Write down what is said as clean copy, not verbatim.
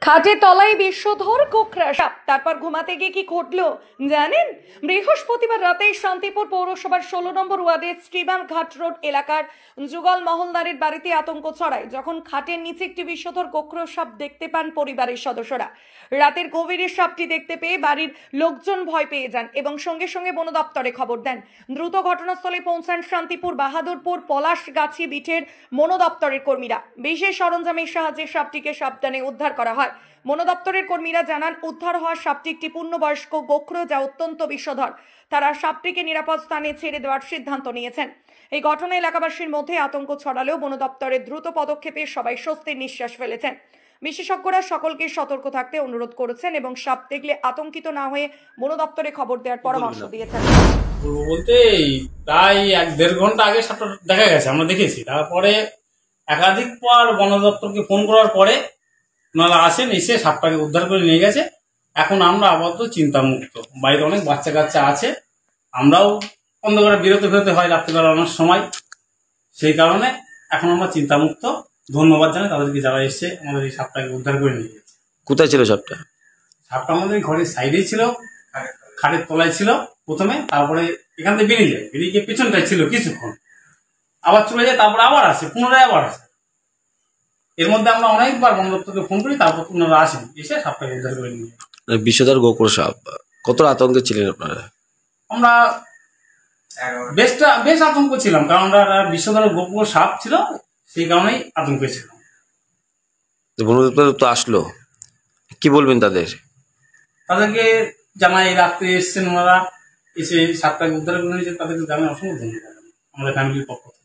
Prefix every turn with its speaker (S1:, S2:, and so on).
S1: খাটের তলায় বিষধর কোকড়া সাপ। তারপর ঘুমাতে গিয়ে কি ঘটলো জানেন? বৃহস্পতিবার রাতে শান্তিপুর পৌরসভার 16 নম্বর ওয়ার্ডের শ্রীবান ঘাট রোড এলাকার যুগল মহলদারের বাড়িতে আতঙ্ক ছড়ায় যখন খাটের নিচে একটি বিষধর কোকড়া সাপ দেখতে পান পরিবারের সদস্যরা। রাতের গভীরে সাপটি দেখতে পেয়ে বাড়ির লোকজন ভয় পেয়ে যান এবং সঙ্গে সঙ্গে বন দপ্তরে খবর দেন। দ্রুত ঘটনাস্থলে পৌঁছান শান্তিপুর বাহাদুরপুর পলাশগাছি বিটের বন দপ্তরের কর্মীরা। বিশেষ সরঞ্জামের সাহায্যে সাপটিকে সাবধানে উদ্ধার করা হয়। বন দপ্তরের কর্মীরা জানান, উদ্ধার হওয়া সাপটি একটি পূর্ণবয়স্ক গোখরো, যা অত্যন্ত বিষধর। তারা সাপটিকে নিরাপদ স্থানে ছেড়ে দেওয়ার সিদ্ধান্ত নিয়েছেন। এই ঘটনায় এলাকাবাসীর মধ্যে আতঙ্ক ছড়ালেও বন দপ্তরের দ্রুত পদক্ষেপে সবাই স্বস্তির নিঃশ্বাস ফেলেছেন। বিশেষজ্ঞরা সকলকে সতর্ক থাকতে অনুরোধ করেছেন এবং সাপ দেখলে আতঙ্কিত না হয়ে বন দপ্তরে খবর দেওয়ার পরামর্শ দিয়েছেন।
S2: বলতে প্রায় 1-1.5 ঘন্টা আগে সাপটা দেখা গেছে, আমরা দেখেছি। তারপরে একাধিকবার বন দপ্তরকে ফোন করার পরে ওনারা আসেন, এসে সাপটাকে উদ্ধার করে নিয়ে গেছে। এখন আমরা আপাতত চিন্তামুক্ত। বাইরে অনেক বাচ্চা কাচ্চা আছে, আমরাও অন্ধকারে বেরোতে হয় রাত্রিবেলা অনেক সময়, সেই কারণে এখন আমরা চিন্তামুক্ত। ধন্যবাদ জানাই তাদেরকে যারা এসে আমাদের এই সাপটাকে উদ্ধার করে নিয়ে গেছে।
S3: কোথায় ছিল সাপটা?
S2: সাপটা আমাদের ঘরের সাইডেই ছিল, খাটের তলায় ছিল প্রথমে, তারপরে এখান থেকে বেরিয়ে যায়, বেরিয়ে গিয়ে পেছনটায় ছিল কিছুক্ষণ, আবার চলে যায়, তারপরে আবার আসে, পুনরায় আবার আসে। এর মধ্যে আমরা অনেকবার বন দপ্তরকে ফোন করি, তারপর পুনরায় আসেন, এসে সাপটাকে উদ্ধার করে নিয়ে যায়।
S3: বিষধর গোখরো সাপ, কত আতঙ্কে ছিলেন আপনারা?
S2: আমরা বেশ আতঙ্ক ছিলাম, কারণ বিষধর গোখরো সাপ ছিল, সেই কারণেই আতঙ্কে ছিলাম।
S3: বন দপ্তর তো আসলো, কি বলবেন
S2: তাদেরকে জানাই, রাত্রে এসছেন ওনারা, এসে সাপটাকে উদ্ধার করে নিয়েছেন, তাদেরকে জানাই অসংখ্য ধন্যবাদ আমাদের ফ্যামিলির পক্ষ থেকে।